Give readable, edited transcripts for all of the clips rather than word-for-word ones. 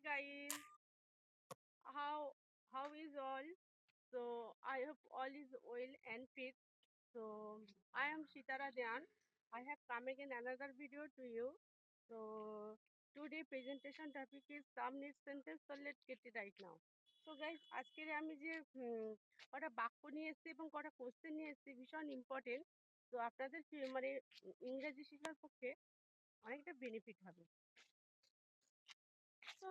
guys, how is all? So I hope all is well and fit. So I am Sitara Dhyan. I have come again another video to you. So today presentation topic is some need sentence. So let's get it right now. So guys, আজকের আমি যে কটা বাক্য নিয়ে এসেছি এবং কটা question নিয়ে এসেছি ভীষণ ইম্পর্টেন্ট। তো আপনাদের মানে ইংরেজি শেখার পক্ষে অনেকটা বেনিফিট হবে। So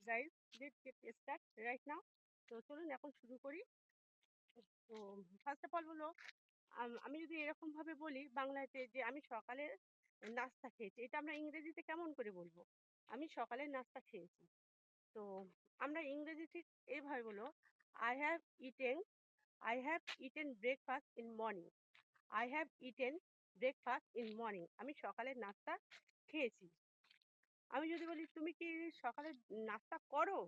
guys, let's get start right now. তো চলুন এখন শুরু করি। তো ফার্স্ট অফ অল হলো আমি যদি এরকম ভাবে বলি বাংলাতে যে আমি সকালে নাস্তা খেয়েছি, এটা আমরা ইংরেজিতে কেমন করে বলবো? আমি সকালে নাস্তা খেয়েছি। তো আমরা ইংরেজি ঠিক এইভাবে বলবো, I have eaten I have eaten breakfast in morning. I have eaten breakfast in morning. আমি সকালে নাস্তা খেয়েছি। আমি যদি বলি তুমি কি সকালে নাস্তা করো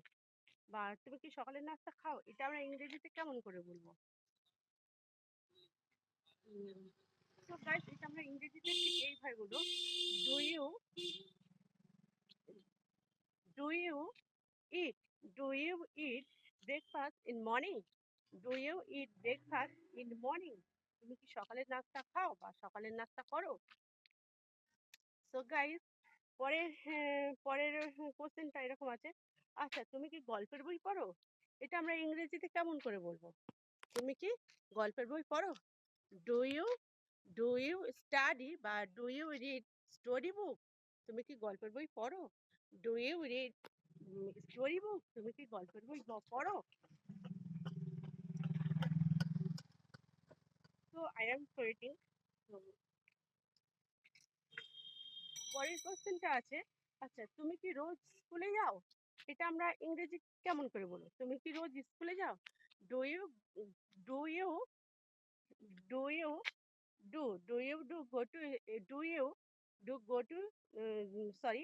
বা তুমি কি সকালের নাস্তা খাও, এটা আমরা ইংরেজিতে কেমন করে বলবো? তো গাইস, এটা আমরা ইংরেজিতে ঠিক এইভাবে বলবো, do you do you eat do you eat breakfast in morning. Do you eat breakfast in morning. তুমি কি সকালের নাস্তা খাও বা সকালের নাস্তা করো? সো গাইস, পরের কোশ্চেনটা এরকম আছে, আচ্ছা তুমি কি গল্পের বই পড়ো? এটা আমরা ইংরেজিতে কেমন করে বলবো? তুমি কি গল্পের বই পড়ো? Do you do you study বা do you read story book? তুমি কি গল্পের বই পড়ো? Do you read story book? তুমি কি গল্পের বই পড়ো? তো আই এম কোয়েটিং। পরের কোশ্চেনটা আছে, আচ্ছা তুমি কি রোজ স্কুলে যাও? এটা আমরা ইংরেজি কেমন করে বলবো? তুমি কি রোজ স্কুলে যাও? Do you do you do you do go to do you do go to sorry,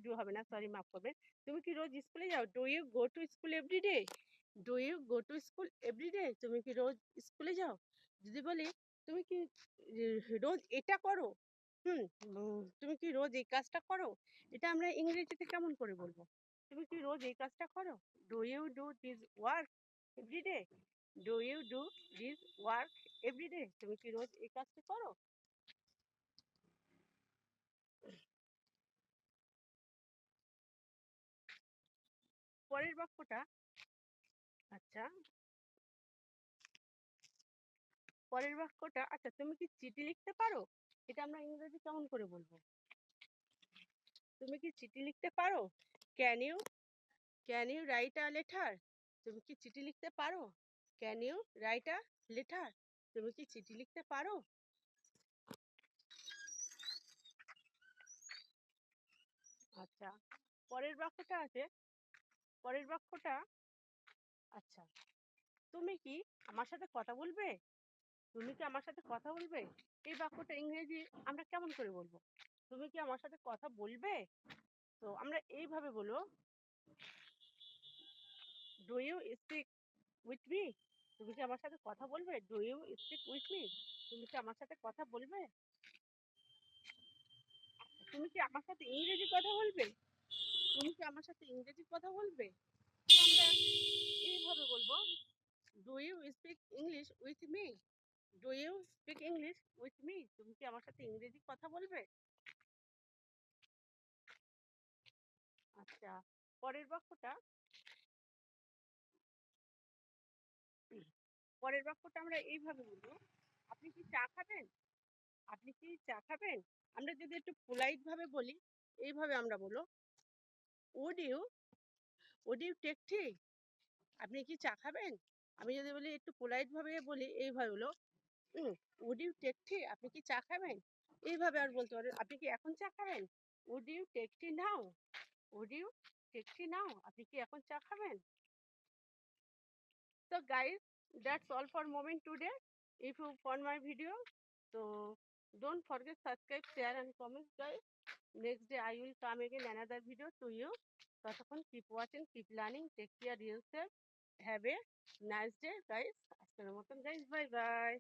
do হবে না, সরি মাফ করবেন। তুমি কি রোজ স্কুলে যাও? Do you go to school every day? Do you go to school every day? তুমি কি রোজ স্কুলে যাও? যদি বলি তুমি কি রোজ এটা করো, তুমি কি রোজ এই কাজটা করো, এটা আমরা ইংরেজিতে কেমন করে বলবো? তুমি কি রোজ এই কাজটা করো? Do you do this work every day? Do you do this work every day? তুমি কি রোজ এই কাজটা করো? পরের বাক্যটা, আচ্ছা আচ্ছা তুমি কি চিঠি লিখতে পারো? এটা আমরা ইংরেজি কেমন করে বলবো? তুমি কি চিঠি লিখতে পারো? Can you write a letter? তুমি কি চিঠি লিখতে পারো? Can you write a letter? তুমি কি চিঠি লিখতে পারো? আচ্ছা, পরের বাক্যটা আছে, পরের বাক্যটা, আচ্ছা তুমি কি আমার সাথে কথা বলবে? তুমি কি আমার সাথে কথা বলবে? এই বাক্যটা ইংরেজি আমরা কেমন করে বলবো? তুমি কি আমার সাথে কথা বলবে? তো আমরা এইভাবে বলবো, do you speak with me? তুমি কি আমার সাথে কথা বলবে? Do you speak with me? তুমি কি আমার সাথে কথা বলবে? তুমি কি আমার সাথে ইংরেজি কথা বলবে? তুমি কি আমার সাথে ইংরেজি কথা বলবে? তো আমরা এইভাবে বলবো, do you speak English with me? Do you speak English with me? তুমি কি আমার সাথে ইংরেজি কথা বলবে? আচ্ছা, পরের বাক্যটা, পরের বাক্যটা আমরা এইভাবে বলবো, আপনি কি চা খাবেন? আপনি কি চা খাবেন? আমরা যদি একটু পোলাইট ভাবে বলি, এইভাবে আমরা বলবো, উড ইউ টেক টি? আপনি কি চা খাবেন? আমি যদি বলি একটু পোলাইট ভাবে বলি, এইভাবে হলো, উড ইউ টেক টি? আপনি কি চা খাবেন? এইভাবে আর বলতে পারেন, আপনি কি এখন চা খাবেন? Would you take tea now? Would you take tea now? আপনি কি এখন চা খাবেন? So guys, that's all for moment today. If you found my video, so don't forget subscribe, share and comment guys. Next day I will come again another video to you. ততক্ষণ keep watching, keep learning, take care yourself. Have a nice day guys. আজকের মতন guys, bye bye.